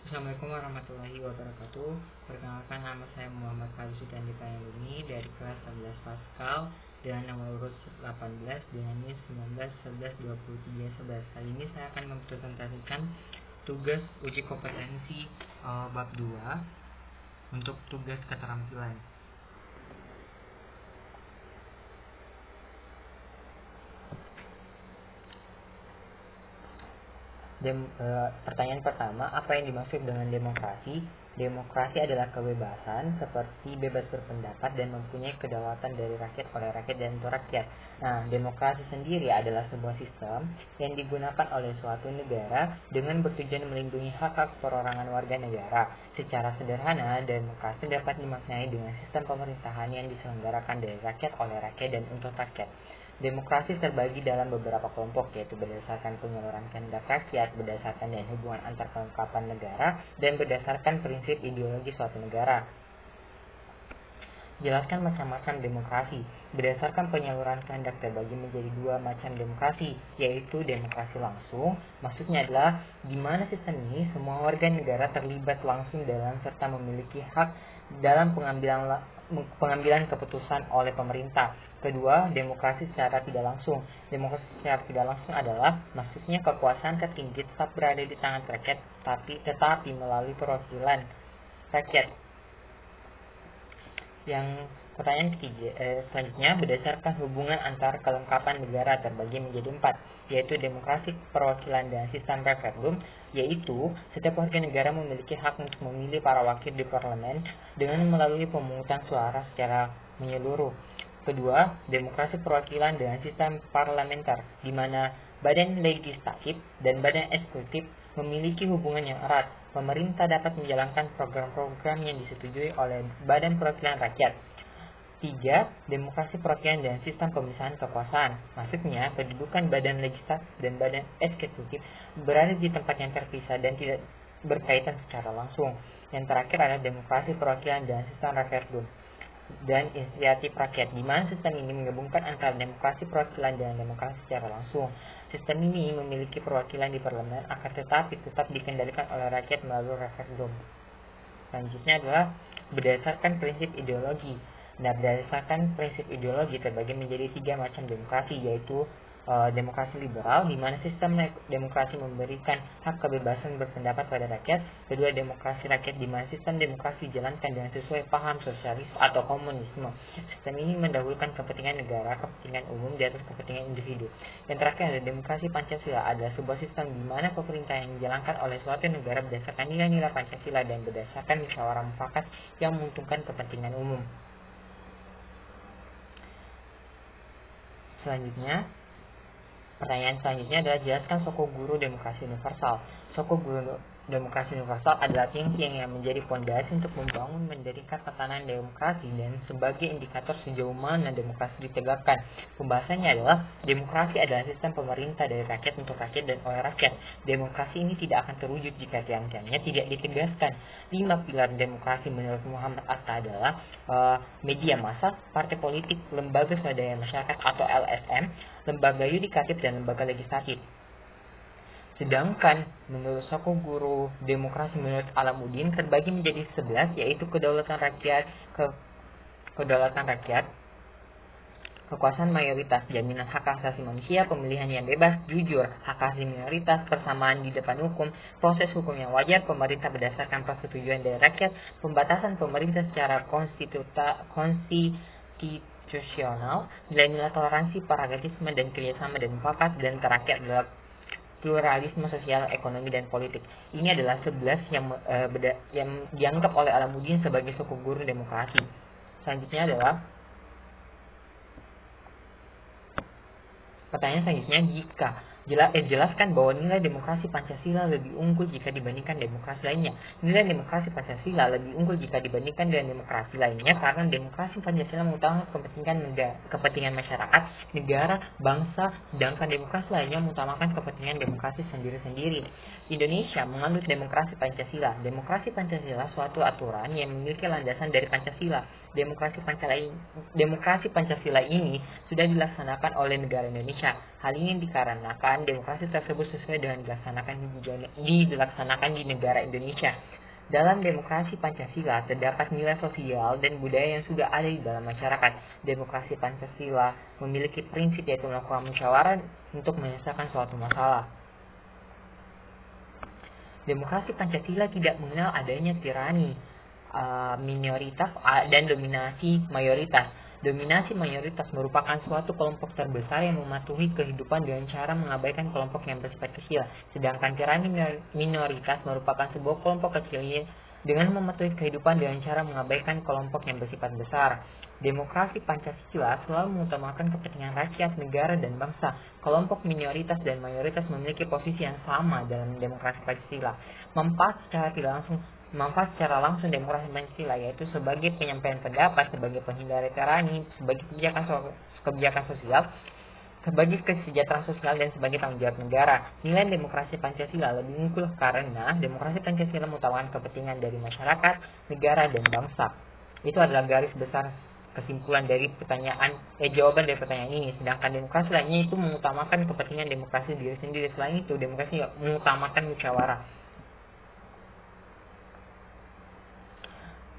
Assalamualaikum warahmatullahi wabarakatuh. Perkenalkan, nama saya Muhammad Farusi Dandi Payaluni dari kelas 11 Pascal dengan nomor urut 18 dengan NIM 19 11 23 11. Kali ini saya akan mempresentasikan tugas uji kompetensi bab 2 untuk tugas keterampilan. Pertanyaan pertama, apa yang dimaksud dengan demokrasi? Demokrasi adalah kebebasan seperti bebas berpendapat dan mempunyai kedaulatan dari rakyat, oleh rakyat, dan untuk rakyat. Nah, demokrasi sendiri adalah sebuah sistem yang digunakan oleh suatu negara dengan bertujuan melindungi hak-hak perorangan warga negara. Secara sederhana, demokrasi dapat dimaknai dengan sistem pemerintahan yang diselenggarakan dari rakyat, oleh rakyat, dan untuk rakyat. Demokrasi terbagi dalam beberapa kelompok, yaitu berdasarkan penyaluran kehendak rakyat, berdasarkan dan hubungan antar kelengkapan negara, dan berdasarkan prinsip ideologi suatu negara. Jelaskan macam-macam demokrasi. Berdasarkan penyaluran kehendak terbagi menjadi dua macam demokrasi, yaitu demokrasi langsung. Maksudnya adalah di mana sistem ini semua warga negara terlibat langsung dalam serta memiliki hak dalam pengambilan keputusan oleh pemerintah. Kedua, demokrasi secara tidak langsung. Demokrasi secara tidak langsung adalah maksudnya kekuasaan tertinggi tetap berada di tangan rakyat, tetapi melalui perwakilan rakyat. Yang pertanyaan ketiga, selanjutnya berdasarkan hubungan antar kelengkapan negara terbagi menjadi 4, yaitu demokrasi, perwakilan, dan sistem referendum, yaitu setiap warga negara memiliki hak untuk memilih para wakil di parlemen dengan melalui pemungutan suara secara menyeluruh. Kedua, demokrasi perwakilan dengan sistem parlementer, di mana badan legislatif dan badan eksekutif memiliki hubungan yang erat. Pemerintah dapat menjalankan program-program yang disetujui oleh badan perwakilan rakyat. 3. Demokrasi perwakilan dan sistem pemisahan kekuasaan. Maksudnya, kedudukan badan legislatif dan badan eksekutif berada di tempat yang terpisah dan tidak berkaitan secara langsung. Yang terakhir adalah demokrasi perwakilan dan sistem referendum dan inisiatif rakyat, di mana sistem ini menggabungkan antara demokrasi perwakilan dan demokrasi secara langsung. Sistem ini memiliki perwakilan di parlemen, akan tetapi tetap dikendalikan oleh rakyat melalui referendum. Selanjutnya adalah berdasarkan prinsip ideologi. Nah, berdasarkan prinsip ideologi terbagi menjadi 3 macam demokrasi, yaitu demokrasi liberal, di mana sistem demokrasi memberikan hak kebebasan berpendapat pada rakyat. Kedua, demokrasi rakyat, di mana sistem demokrasi dijalankan dengan sesuai paham sosialis atau komunisme. Sistem ini mendahulukan kepentingan negara, kepentingan umum di atas kepentingan individu. Yang terakhir adalah demokrasi Pancasila, adalah sebuah sistem di mana pemerintahan yang dijalankan oleh suatu negara berdasarkan nilai-nilai Pancasila dan berdasarkan musyawarah mufakat yang menguntungkan kepentingan umum. Pertanyaan selanjutnya adalah jelaskan soko guru demokrasi universal. Soko guru demokrasi universal adalah tiang-tiang yang menjadi fondasi untuk membangun mendirikan tatanan demokrasi dan sebagai indikator sejauh mana demokrasi ditegakkan. Pembahasannya adalah demokrasi adalah sistem pemerintah dari rakyat untuk rakyat dan oleh rakyat. Demokrasi ini tidak akan terwujud jika tiang-tiangnya tidak ditegaskan. 5 pilar demokrasi menurut Muhammad Atta adalah media massa, partai politik, lembaga swadaya masyarakat atau LSM, lembaga yudikatif, dan lembaga legislatif. Sedangkan menurut soko guru demokrasi menurut Alamuddin terbagi menjadi 11, yaitu kedaulatan rakyat, kekuasaan mayoritas, jaminan hak asasi manusia, pemilihan yang bebas, jujur, hak asasi minoritas, persamaan di depan hukum, proses hukum yang wajar, pemerintah berdasarkan persetujuan dari rakyat, pembatasan pemerintah secara konstitusional, nilai-nilai toleransi, pragmatisme, dan kerjasama dan mufakat, dan terakhir adalah pluralisme sosial, ekonomi, dan politik. Ini adalah 11 yang dianggap oleh Alamuddin sebagai soko guru demokrasi. Selanjutnya adalah pertanyaan selanjutnya, jelaskan bahwa nilai demokrasi Pancasila lebih unggul jika dibandingkan demokrasi lainnya. Nilai demokrasi Pancasila lebih unggul jika dibandingkan dengan demokrasi lainnya karena demokrasi Pancasila mengutamakan kepentingan masyarakat, negara, bangsa, sedangkan demokrasi lainnya mengutamakan kepentingan demokrasi sendiri-sendiri. Indonesia menganut demokrasi Pancasila. Demokrasi Pancasila suatu aturan yang memiliki landasan dari Pancasila. Demokrasi Pancasila ini sudah dilaksanakan oleh negara Indonesia. Hal ini dikarenakan demokrasi tersebut sesuai dengan dilaksanakan di negara Indonesia. Dalam demokrasi Pancasila terdapat nilai sosial dan budaya yang sudah ada di dalam masyarakat. Demokrasi Pancasila memiliki prinsip yaitu melakukan musyawarah untuk menyelesaikan suatu masalah. Demokrasi Pancasila tidak mengenal adanya tirani, minoritas dan dominasi mayoritas. Dominasi mayoritas merupakan suatu kelompok terbesar yang mematuhi kehidupan dengan cara mengabaikan kelompok yang bersifat kecil. Sedangkan tirani minoritas merupakan sebuah kelompok kecil dengan mematuhi kehidupan dengan cara mengabaikan kelompok yang bersifat besar. Demokrasi Pancasila selalu mengutamakan kepentingan rakyat, negara, dan bangsa. Kelompok minoritas dan mayoritas memiliki posisi yang sama dalam demokrasi Pancasila. Manfaat secara langsung demokrasi Pancasila yaitu sebagai penyampaian pendapat, sebagai penghindar tirani, sebagai kebijakan sosial, sebagai kesejahteraan sosial, dan sebagai tanggung jawab negara. Nilai demokrasi Pancasila lebih unggul karena demokrasi Pancasila mengutamakan kepentingan dari masyarakat, negara, dan bangsa. Itu adalah garis besar kesimpulan dari jawaban dari pertanyaan ini. Sedangkan demokrasi lainnya itu mengutamakan kepentingan demokrasi diri sendiri. Selain itu, demokrasi mengutamakan musyawarah.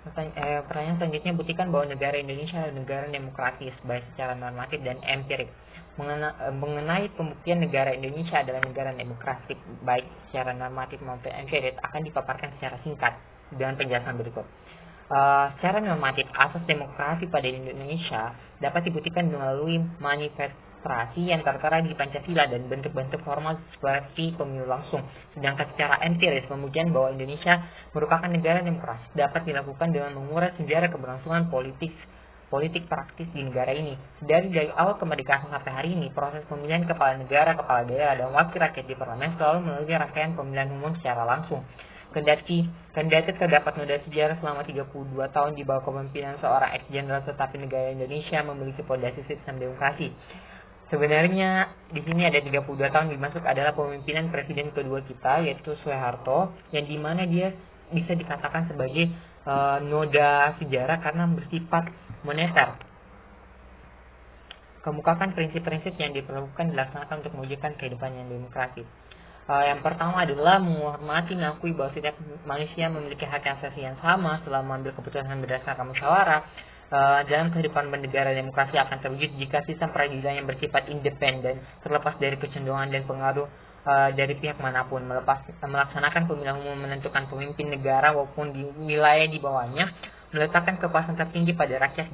Pertanyaan selanjutnya, buktikan bahwa negara Indonesia adalah negara demokratis baik secara normatif dan empirik. Mengenai pembuktian negara Indonesia adalah negara demokratis baik secara normatif maupun empirik akan dipaparkan secara singkat dengan penjelasan berikut. Secara normatif, asas demokrasi pada Indonesia dapat dibuktikan melalui manifestasi yang tertera di Pancasila dan bentuk-bentuk formal seperti pemilu langsung. Sedangkan secara empiris, pembuktian bahwa Indonesia merupakan negara demokrasi dapat dilakukan dengan menguras sejarah keberlangsungan politik praktis di negara ini. Dari awal kemerdekaan sampai hari ini, proses pemilihan kepala negara, kepala daerah, dan wakil rakyat di parlemen selalu melalui rangkaian pemilihan umum secara langsung. Kendati terdapat noda sejarah selama 32 tahun di bawah kepemimpinan seorang ex-jenderal, tetapi negara Indonesia memiliki fondasi sistem demokrasi. Sebenarnya di sini ada 32 tahun dimaksud adalah pemimpinan presiden kedua kita yaitu Soeharto, yang dimana dia bisa dikatakan sebagai noda sejarah karena bersifat moneter. Kemukakan prinsip-prinsip yang diperlukan dilaksanakan untuk mewujudkan kehidupan yang demokratis. Yang pertama adalah menghormati, mengakui bahwa setiap manusia memiliki hak asasi yang sama selama mengambil keputusan berdasarkan musyawarah. Dalam kehidupan bernegara, demokrasi akan terwujud jika sistem peradilan yang bersifat independen, terlepas dari kecenderungan dan pengaruh dari pihak manapun, melaksanakan pemilihan umum, menentukan pemimpin negara maupun di wilayah di bawahnya, meletakkan kekuasaan tertinggi pada rakyat,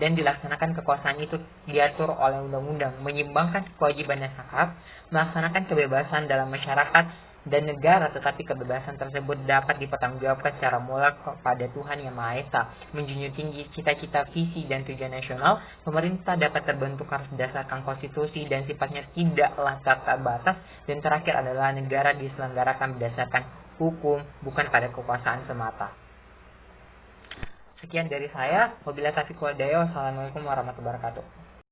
dan dilaksanakan kekuasaan itu diatur oleh undang-undang, menyimbangkan kewajiban dan hak, melaksanakan kebebasan dalam masyarakat dan negara, tetapi kebebasan tersebut dapat dipertanggungjawabkan secara moral kepada Tuhan Yang Maha Esa. Menjunjung tinggi cita-cita, visi, dan tujuan nasional, pemerintah dapat terbentuk harus berdasarkan konstitusi dan sifatnya tidaklah terbatas, dan terakhir adalah negara diselenggarakan berdasarkan hukum, bukan pada kekuasaan semata. Sekian dari saya. Wabillahi taufiq wal hidayah. Wassalamualaikum warahmatullahi wabarakatuh.